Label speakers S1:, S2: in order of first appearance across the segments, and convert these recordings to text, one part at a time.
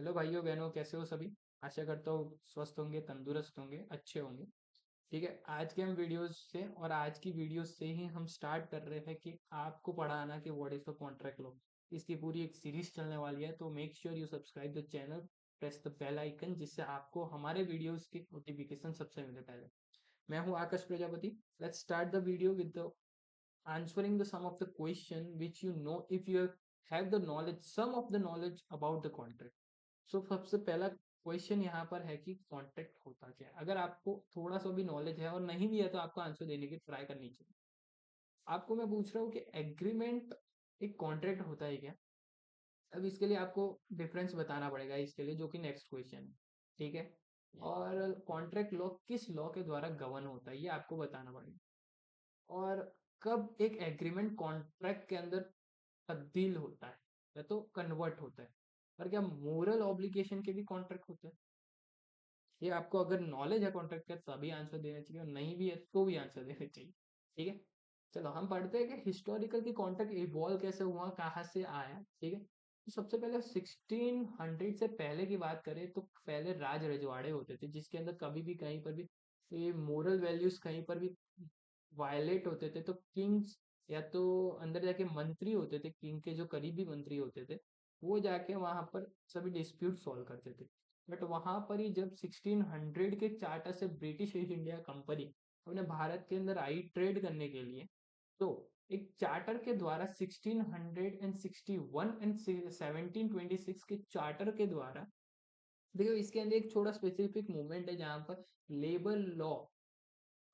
S1: Hello भाइयों बहनों, कैसे हो सभी। आशा करता हूँ स्वस्थ होंगे, तंदुरुस्त होंगे, अच्छे होंगे। ठीक है, आज के हम वीडियोस से और आज की वीडियोस से ही हम स्टार्ट कर रहे हैं कि आपको पढ़ाना कि what is the contract law. इसकी पूरी एक सीरीज चलने वाली है, तो make sure you subscribe the channel, press the bell icon, जिससे आपको हमारे वीडियोस की नोटिफिकेशन सबसे मिले पहले। मैं हूँ Aakash Prajapati. Let's start the video with the answering the some of the question which you know if you have the knowledge, some of the knowledge about the contract. सो सबसे पहला क्वेश्चन यहाँ पर है कि कॉन्ट्रैक्ट होता क्या है। अगर आपको थोड़ा सा भी नॉलेज है और नहीं भी है तो आपको आंसर देने की ट्राई करनी चाहिए। आपको मैं पूछ रहा हूँ कि एग्रीमेंट एक कॉन्ट्रैक्ट होता है क्या। अब इसके लिए आपको डिफरेंस बताना पड़ेगा, इसके लिए जो कि नेक्स्ट क्वेश्चन है। ठीक है, और कॉन्ट्रैक्ट लॉ किस लॉ के द्वारा गवर्न होता है ये आपको बताना पड़ेगा। और कब एक एग्रीमेंट कॉन्ट्रैक्ट के अंदर तब्दील होता है या तो कन्वर्ट होता है। और क्या मोरल ऑब्लिगेशन के भी कॉन्ट्रैक्ट होते हैं। ये आपको अगर नॉलेज है कॉन्ट्रैक्ट का तभी आंसर देना चाहिए, और नहीं भी है तो भी आंसर देना चाहिए। ठीक है, चलो हम पढ़ते हैं कि हिस्टोरिकल की कॉन्ट्रैक्ट इवॉल्व कैसे हुआ, कहाँ से आया। ठीक है, तो सबसे पहले 1600 से पहले की बात करें तो पहले राज रजवाड़े होते थे, जिसके अंदर कभी भी कहीं पर भी ये मोरल वैल्यूज कहीं पर भी वायलेट होते थे तो किंग्स या तो अंदर जाके मंत्री होते थे, किंग के जो करीबी मंत्री होते थे, वो जाके वहां पर सभी डिस्प्यूट सॉल्व करते थे। बट वहां पर ही जब 1600 के चार्टर से ब्रिटिश ईस्ट इंडिया कंपनी अपने भारत के अंदर आई ट्रेड करने के लिए, तो एक चार्टर के द्वारा 1661 एंड 1726 के चार्टर के द्वारा, देखो इसके अंदर एक थोड़ा स्पेसिफिक मूवमेंट है जहां पर लेबर लॉ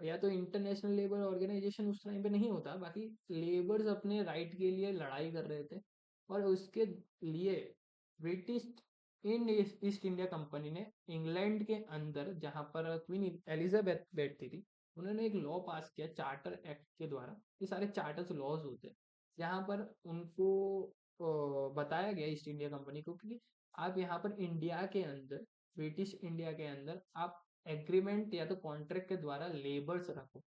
S1: या तो इंटरनेशनल लेबर ऑर्गेनाइजेशन उस टाइम पे नहीं होता, बाकी लेबर्स अपने राइट के लिए लड़ाई कर रहे थे। और उसके लिए British in east India company ने इंग्लैंड के अंदर जहां पर क्वीन एलिजाबेथ बैठती थी, उन्होंने एक लॉ पास किया चार्टर एक्ट के द्वारा। ये सारे चार्टर्स लॉज होते हैं जहां पर उनको बताया गया ईस्ट इंडिया कंपनी को कि आप यहाँ पर इंडिया के अंदर, ब्रिटिश इंडिया के अंदर आप एग्रीमेंट या तो कॉन्ट्रैक्ट के द्वारा लेबर्स रखो,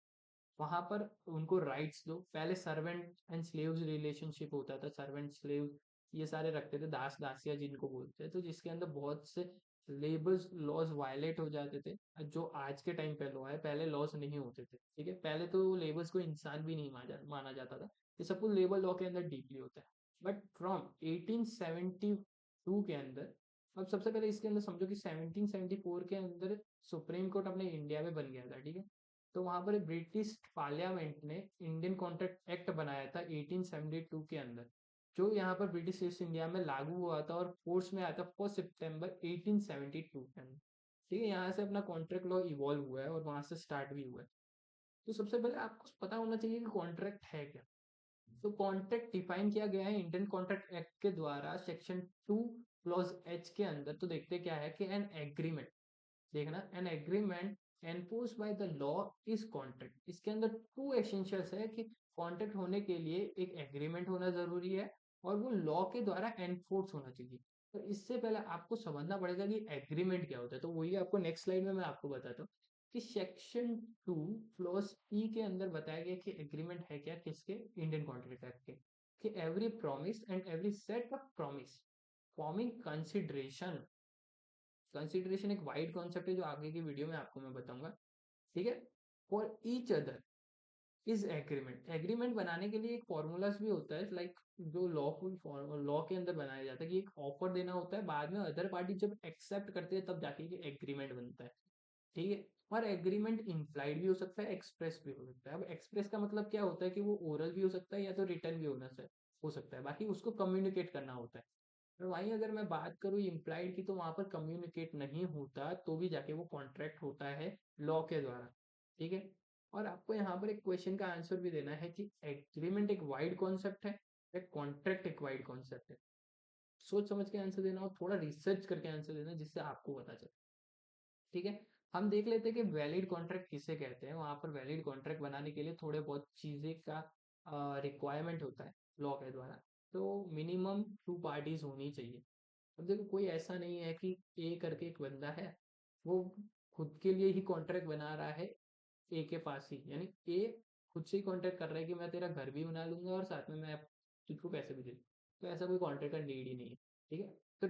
S1: वहां पर उनको राइट्स दो। पहले सर्वेंट एंड स्लेव्स रिलेशनशिप होता था, सर्वेंट स्लेव ये सारे रखते थे, दास दासिया जिनको बोलते हैं, तो जिसके अंदर बहुत से लेबर्स लॉज वायलेट हो जाते थे। जो आज के टाइम पे लॉ है, पहले लॉज नहीं होते थे। ठीक है, पहले तो लेबर्स को इंसान भी नहीं माना जाता था। ये सब कुछ लेबर लॉ के अंदर डीपली होता है। बट फ्रॉम 1872 के अंदर, अब सबसे पहले इसके अंदर समझो कि 1774 के अंदर सुप्रीम कोर्ट अपने इंडिया में बन गया था। ठीक है, तो वहां पर ब्रिटिश पार्लियामेंट ने इंडियन कॉन्ट्रैक्ट एक्ट बनाया था 1872 के अंदर, जो यहाँ पर ब्रिटिश ईस्ट इंडिया में लागू हुआ था और फोर्स में आया था 1 सितंबर 1872 के अंदर। ठीक है, यहाँ से अपना कॉन्ट्रैक्ट लॉ इवॉल्व हुआ है और वहां से स्टार्ट भी हुआ है। तो सबसे पहले आपको पता होना चाहिए कि कॉन्ट्रैक्ट है क्या। तो कॉन्ट्रैक्ट डिफाइन किया गया है इंडियन कॉन्ट्रैक्ट एक्ट के द्वारा सेक्शन 2 क्लॉज एच के अंदर। तो देखते क्या है कि एन एग्रीमेंट, देखना, an agreement enforce by the law is contract. इसके अंदर टू एसेंशियल्स है कि कॉन्ट्रैक्ट होने के लिए एक एग्रीमेंट होना जरूरी है और वो लॉ के द्वारा एनफोर्स होना चाहिए। तो इससे पहले आपको समझना पड़ेगा कि एग्रीमेंट क्या होता है, तो वही आपको नेक्स्ट स्लाइड में मैं आपको बताता हूँ कि सेक्शन 2 क्लॉज ई के अंदर बताया गया कि एग्रीमेंट है क्या किसके, इंडियन कॉन्ट्रैक्ट एक्ट के, कि every promise and every set of promise forming consideration. Consideration एक वाइड कॉन्सेप्ट है जो आगे की वीडियो में आपको मैं बताऊंगा। ठीक है, for each other is agreement. Agreement बनाने के लिए एक फॉर्मूलाज भी होता है, लाइक जो लॉफुल लॉ के अंदर बनाया जाता है कि एक ऑफर देना होता है, बाद में अदर पार्टी जब एक्सेप्ट करते हैं तब जाके एग्रीमेंट बनता है। ठीक है, और एग्रीमेंट इम्प्लाइड भी हो सकता है, एक्सप्रेस भी हो सकता है। अब एक्सप्रेस का मतलब क्या होता है कि वो ओरल भी हो सकता है या तो रिटर्न भी हो सकता है, बाकी उसको कम्युनिकेट करना होता है। और वहीं अगर मैं बात करूँ इम्प्लाइड की, तो वहां पर कम्युनिकेट नहीं होता तो भी जाके वो कॉन्ट्रैक्ट होता है लॉ के द्वारा। ठीक है, और आपको यहाँ पर एक क्वेश्चन का आंसर भी देना है कि एग्रीमेंट एक वाइड कॉन्सेप्ट है या कॉन्ट्रैक्ट एक वाइड कॉन्सेप्ट है। सोच समझ के आंसर देना और थोड़ा रिसर्च करके आंसर देना जिससे आपको पता चले। ठीक है, हम देख लेते हैं कि वैलिड कॉन्ट्रैक्ट किसे कहते हैं। वहां पर वैलिड कॉन्ट्रैक्ट बनाने के लिए थोड़े बहुत चीजें का रिक्वायरमेंट होता है लॉ के द्वारा। तो मिनिमम 2 पार्टीज होनी चाहिए। अब देखो कोई ऐसा नहीं है कि ए करके एक बंदा है, वो खुद के लिए ही कॉन्ट्रैक्ट बना रहा है ए के पास ही, यानी ए खुद से ही कॉन्ट्रैक्ट कर रहा है कि मैं तेरा घर भी बना लूंगा और साथ में मैं तुझको पैसे भी दे दूँ। तो ऐसा कोई कॉन्ट्रैक्ट का नीड ही नहीं है। ठीक है, तो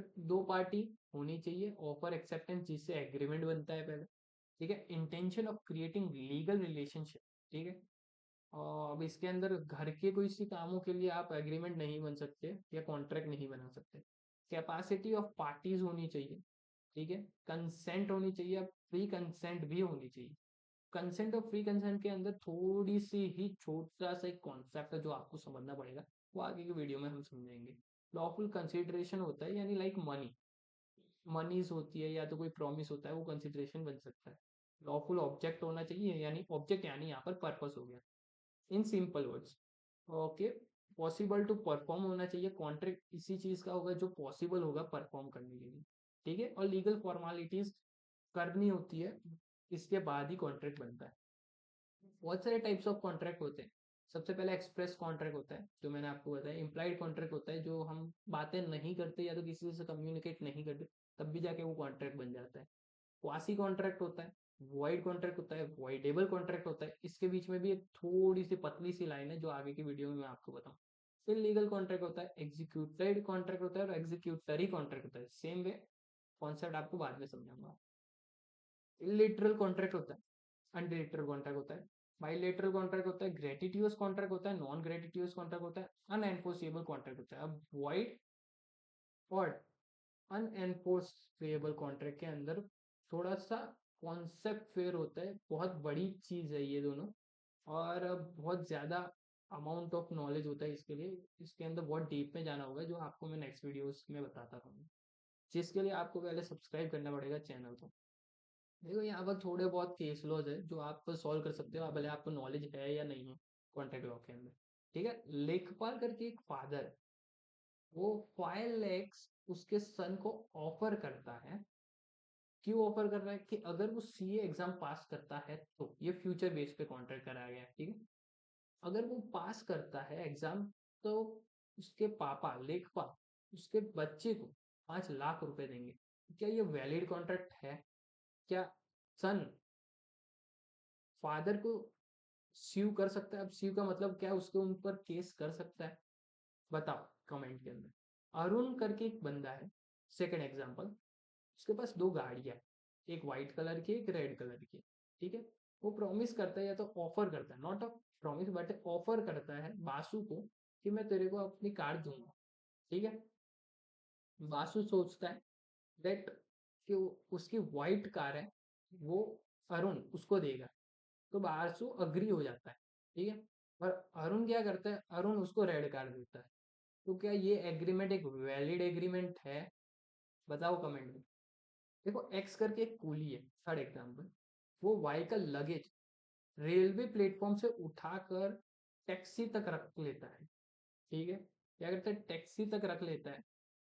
S1: पार्टी होनी चाहिए, ऑफर एक्सेप्टेंस जिससे एग्रीमेंट बनता है पहले, ठीक है, intention of creating legal relationship, ठीक है। और अब इसके अंदर घर के कोई सी कामों के लिए आप एग्रीमेंट नहीं बन सकते या कॉन्ट्रैक्ट नहीं बना सकते। कैपेसिटी ऑफ पार्टीज होनी चाहिए, ठीक है, कंसेंट होनी चाहिए, अब फ्री कंसेंट भी होनी चाहिए। कंसेंट और फ्री कंसेंट के अंदर थोड़ी सी ही छोटा सा एक कॉन्सेप्ट है जो आपको समझना पड़ेगा, वो आगे की वीडियो में हम समझेंगे। लॉफुल कंसिडरेशन होता है यानी लाइक मनी, मनीज होती है या तो कोई प्रॉमिस होता है, वो कंसिडरेशन बन सकता है। लॉफुल ऑब्जेक्ट होना चाहिए, यानी ऑब्जेक्ट यानी यहाँ पर पर्पस हो गया in simple words. Okay, possible to perform होना चाहिए, कॉन्ट्रैक्ट इसी चीज का होगा जो पॉसिबल होगा परफॉर्म करने के लिए, ठीक है। और लीगल फॉर्मेलिटीज करनी होती है, इसके बाद ही कॉन्ट्रैक्ट बनता है। बहुत सारे टाइप्स ऑफ कॉन्ट्रैक्ट होते हैं। सबसे पहले एक्सप्रेस कॉन्ट्रैक्ट होता है जो मैंने आपको बताया, इम्प्लाइड कॉन्ट्रैक्ट होता है जो हम बातें नहीं करते या तो किसी से कम्युनिकेट नहीं करते तब भी जाके वो कॉन्ट्रैक्ट बन जाता है। क्वासी कॉन्ट्रैक्ट होता है, वॉइड कॉन्ट्रैक्ट होता है, वॉइडेबल कॉन्ट्रैक्ट होता है, इसके बीच में भी एक थोड़ी सी पतली सी लाइन है जो आगे की वीडियो में मैं आपको बताऊँ। फिर लीगल कॉन्ट्रैक्ट होता है, एग्जीक्यूटेड कॉन्ट्रैक्ट होता है और एग्जीक्यूटरी कॉन्ट्रैक्ट होता है। सेम वे कॉन्सेप्ट आपको बाद में समझाऊंगा। इलिटरल कॉन्ट्रैक्ट होता है, अनडिलिटरल कॉन्ट्रैक्ट होता है, बाइलेटरल कॉन्ट्रैक्ट होता है, ग्रेटिट्यूस कॉन्ट्रैक्ट होता है, नॉन ग्रेटिट्यूस कॉन्ट्रैक्ट होता है, अनएनफोर्सेबल कॉन्ट्रैक्ट होता है। अब वॉइड और अनएनफोर्सेबल कॉन्ट्रैक्ट के अंदर थोड़ा सा कॉन्सेप्ट फेयर होता है, बहुत बड़ी चीज है ये दोनों, और बहुत ज्यादा अमाउंट ऑफ नॉलेज होता है इसके लिए, इसके अंदर बहुत डीप में जाना होगा जो आपको मैं नेक्स्ट वीडियोस में बताता रहूँगा, जिसके लिए आपको पहले सब्सक्राइब करना पड़ेगा चैनल को। देखो यहाँ पर थोड़े बहुत केस लॉज है जो आप सॉल्व कर सकते हो, भले आपको नॉलेज है या नहीं है कॉन्ट्रैक्ट लॉ के अंदर, ठीक है। लेखपाल करके एक फादर है, वो 5 lakhs उसके सन को ऑफर करता है। क्यों ऑफर कर रहा है कि अगर वो सीए एग्जाम पास करता है तो ये फ्यूचर बेस पे कॉन्ट्रैक्ट कराया गया है, ठीक है। अगर वो पास करता है एग्जाम तो उसके पापा लेखपाल उसके बच्चे को 5 लाख रुपए देंगे। क्या ये वैलिड कॉन्ट्रैक्ट है? क्या सन फादर को स्यू कर सकता है? अब स्यू का मतलब क्या, उसके ऊपर केस कर सकता है? बताओ कमेंट के अंदर। अरुण करके एक बंदा है, सेकंड एग्जांपल, उसके पास 2 गाड़ियां, एक व्हाइट कलर की एक रेड कलर की, ठीक है। वो प्रॉमिस करता है या तो ऑफर करता है, not a promise but offer करता है बासु को कि मैं तेरे को अपनी कार दूंगा, ठीक है। बासु सोचता है दैट कि उसकी व्हाइट कार है, वो अरुण उसको देगा, तो बासु अग्री हो जाता है, ठीक है। और अरुण क्या करता है, अरुण उसको रेड कार देता है। तो क्या ये एग्रीमेंट एक वैलिड एग्रीमेंट है? बताओ कमेंट में। देखो एक्स करके एक कूली है, थर्ड एग्जाम्पल, वो वाई का लगेज रेलवे प्लेटफॉर्म से उठाकर टैक्सी तक रख लेता है, ठीक है। क्या करता है, टैक्सी तक रख लेता है।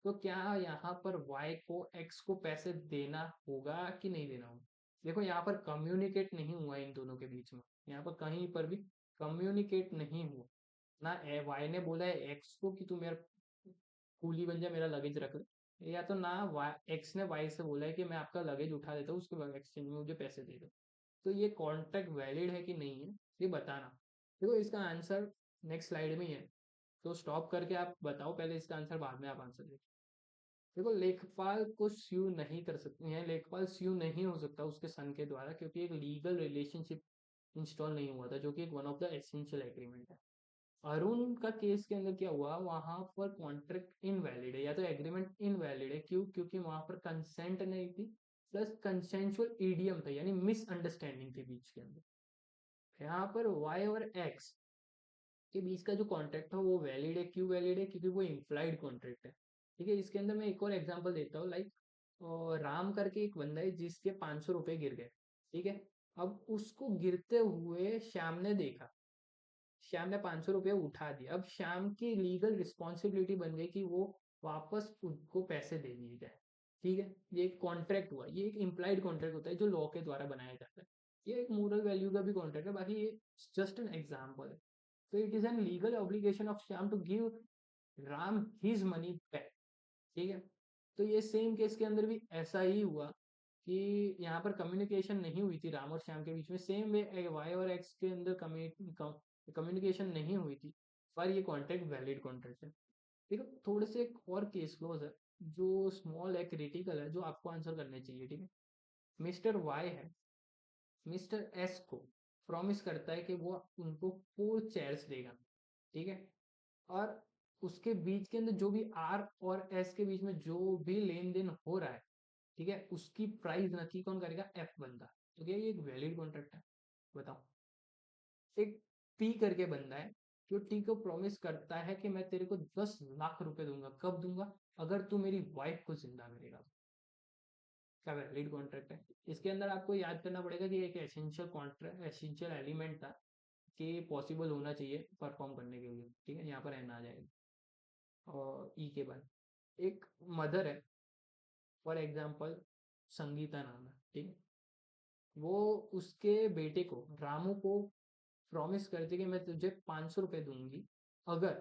S1: तो क्या यहाँ पर वाई को एक्स को पैसे देना होगा कि नहीं देना होगा? देखो यहाँ पर कम्युनिकेट नहीं हुआ इन दोनों के बीच में, यहाँ पर कहीं पर भी कम्युनिकेट नहीं हुआ ना। वाई ने बोला है एक्स को कि तू मेरा कूली बन जा, मेरा लगेज रख ले, या तो ना एक्स ने वाई से बोला है कि मैं आपका लगेज उठा देता हूँ, उसके एक्सचेंज में मुझे पैसे दे दो। तो ये कॉन्ट्रैक्ट वैलिड है कि नहीं है, ये बताना। देखो इसका आंसर नेक्स्ट स्लाइड में ही है, तो स्टॉप करके आप बताओ पहले इसका आंसर, बाद में आप आंसर देखो। देखो लेखपाल को स्यू नहीं कर सकते हैं, लेखपाल स्यू नहीं हो सकता उसके सन के द्वारा, क्योंकि एक लीगल रिलेशनशिप इंस्टॉल नहीं हुआ था जो कि एक one of the essential agreement है। अरुण का केस के अंदर क्या हुआ, वहां पर कॉन्ट्रैक्ट इनवैलिड है या तो एग्रीमेंट इनवैलिड है। क्यों? क्योंकि वहां पर कंसेंट नहीं थी, प्लस कंसेंशुअल ईडीएम था, यानी मिसअंडरस्टैंडिंग थी बीच के अंदर। यहाँ पर वाई और एक्स के बीच का जो कॉन्ट्रैक्ट है वो वैलिड है। क्यों वैलिड है? क्योंकि वो इम्प्लाइड कॉन्ट्रैक्ट है, ठीक है। इसके अंदर मैं एक और एग्जांपल देता हूँ, लाइक राम करके एक बंदा है जिसके 500 रुपए गिर गए, ठीक है। अब उसको गिरते हुए श्याम ने देखा, श्याम ने 500 रुपये उठा दिया। अब श्याम की लीगल रिस्पॉन्सिबिलिटी बन गई कि वो वापस उनको पैसे दे दिए जाए, ठीक है। ये एक कॉन्ट्रैक्ट हुआ, ये एक इम्प्लाइड कॉन्ट्रैक्ट होता है जो लॉ के द्वारा बनाया जाता है। ये एक मोरल वैल्यू का भी कॉन्ट्रैक्ट है, बाकी ये जस्ट एन एग्जाम्पल है। तो it is an legal obligation of Shyam to give Ram his money back, ठीक है। तो ये सेम केस के अंदर भी ऐसा ही हुआ कि यहाँ पर कम्युनिकेशन नहीं हुई थी राम और श्याम के बीच में, सेम वे वाई और एक्स के अंदर कम्युनिकेशन नहीं हुई थी, पर ये कॉन्ट्रैक्ट वैलिड कॉन्ट्रैक्ट है। देखो थोड़े से एक और केस क्लोज है, जो स्मॉल है, क्रिटिकल है, जो आपको आंसर करने चाहिए, ठीक है। मिस्टर वाई है, मिस्टर एस को प्रॉमिस करता है कि वो उनको 4 चेयर्स देगा, ठीक है। और उसके बीच के अंदर जो भी आर और एस के बीच में जो भी लेन देन हो रहा है, ठीक है, उसकी प्राइस नक्की कौन करेगा? एफ बंदा। तो क्या ये एक वैलिड कॉन्ट्रैक्ट है? बताओ। एक पी करके बंदा है जो टी को प्रॉमिस करता है कि मैं तेरे को 10 लाख रुपए दूंगा। कब दूंगा? अगर तू मेरी वाइफ को जिंदा करेगा तो। क्या वैलिड कॉन्ट्रैक्ट है? इसके अंदर आपको याद करना पड़ेगा कि एक एसेंशियल कॉन्ट्रैक्ट, एसेंशियल एलिमेंट था कि पॉसिबल होना चाहिए परफॉर्म करने के लिए, ठीक है। यहाँ पर एन आ जाएगा। और ई के बाद एक मदर है, फॉर एग्जाम्पल संगीता नाम है, ठीक है। वो उसके बेटे को, रामू को प्रॉमिस करती कि मैं तुझे 500 रुपये दूंगी अगर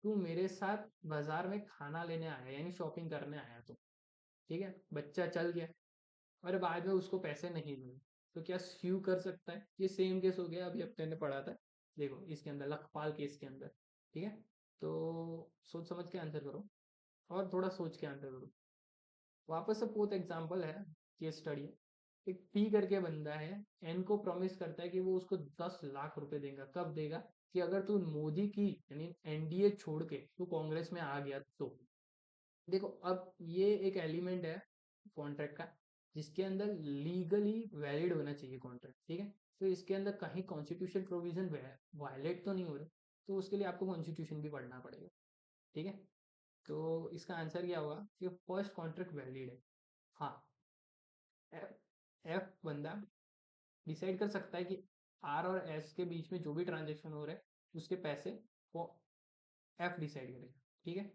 S1: तू मेरे साथ बाजार में खाना लेने आया, यानी शॉपिंग करने आया तो, ठीक है। बच्चा चल गया और बाद में उसको पैसे नहीं मिले, तो क्या स्यू कर सकता है? ये सेम केस हो गया, अभी अपने ने पढ़ा था, देखो इसके अंदर लखपाल केस के अंदर, ठीक है। तो सोच समझ के आंसर करो, और थोड़ा सोच के आंसर करो। वापस से फोर्थ एग्जांपल है, केस स्टडी। एक पी करके बंदा है, एन को प्रॉमिस करता है कि वो उसको 10 लाख रुपए देगा। कब देगा? कि अगर तू मोदी की यानी एनडीए छोड़ के तू कांग्रेस में आ गया तो। देखो अब ये एक एलिमेंट है कॉन्ट्रैक्ट का, जिसके अंदर लीगली वैलिड होना चाहिए कॉन्ट्रैक्ट, ठीक है। तो इसके अंदर कहीं कॉन्स्टिट्यूशन प्रोविजन वायलेट तो नहीं हो रहे, तो उसके लिए आपको कॉन्स्टिट्यूशन भी पढ़ना पड़ेगा, ठीक है। तो इसका आंसर क्या होगा कि फर्स्ट कॉन्ट्रैक्ट वैलिड है। हाँ, एफ एफ बंदा डिसाइड कर सकता है कि आर और एस के बीच में जो भी ट्रांजेक्शन हो रहा है उसके पैसे वो एफ डिसाइड करेगा, ठीक है।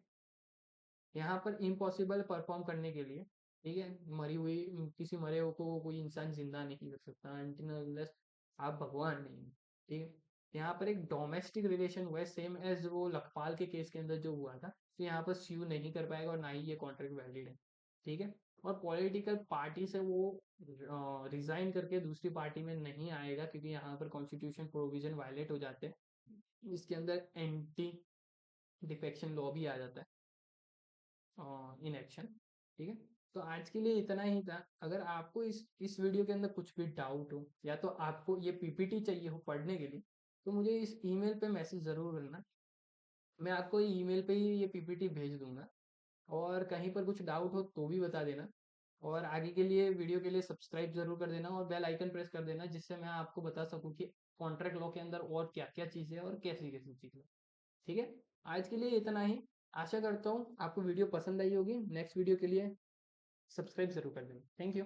S1: यहाँ पर इम्पॉसिबल परफॉर्म करने के लिए, ठीक है, मरी हुई किसी मरे हुए को कोई इंसान जिंदा नहीं कर सकता until unless आप भगवान नहीं हो, ठीक है। यहाँ पर एक डोमेस्टिक रिलेशन हुआ है, सेम एज वो लखपाल के केस के अंदर जो हुआ था, तो यहाँ पर स्यू नहीं कर पाएगा और ना ही ये कॉन्ट्रैक्ट वैलिड है, ठीक है। और पॉलिटिकल पार्टी से वो रिजाइन करके दूसरी पार्टी में नहीं आएगा, क्योंकि यहाँ पर कॉन्स्टिट्यूशन प्रोविजन वायलेट हो जाते हैं। इसके अंदर एंटी डिफेक्शन लॉ भी आ जाता है इन एक्शन, ठीक है। तो आज के लिए इतना ही था। अगर आपको इस वीडियो के अंदर कुछ भी डाउट हो, या तो आपको ये पीपीटी चाहिए हो पढ़ने के लिए, तो मुझे इस ईमेल पे मैसेज जरूर करना। मैं आपको ईमेल पे ही ये पीपीटी भेज दूंगा। और कहीं पर कुछ डाउट हो तो भी बता देना। और आगे के लिए वीडियो के लिए सब्सक्राइब जरूर कर देना और बेल आइकन प्रेस कर देना, जिससे मैं आपको बता सकूं कि कॉन्ट्रैक्ट लॉ के अंदर और क्या क्या चीज़ें हैं और कैसी कैसी चीज़ें। ठीक है, आज के लिए इतना ही। आशा करता हूँ आपको वीडियो पसंद आई होगी। नेक्स्ट वीडियो के लिए सब्सक्राइब जरूर कर देना। Thank you.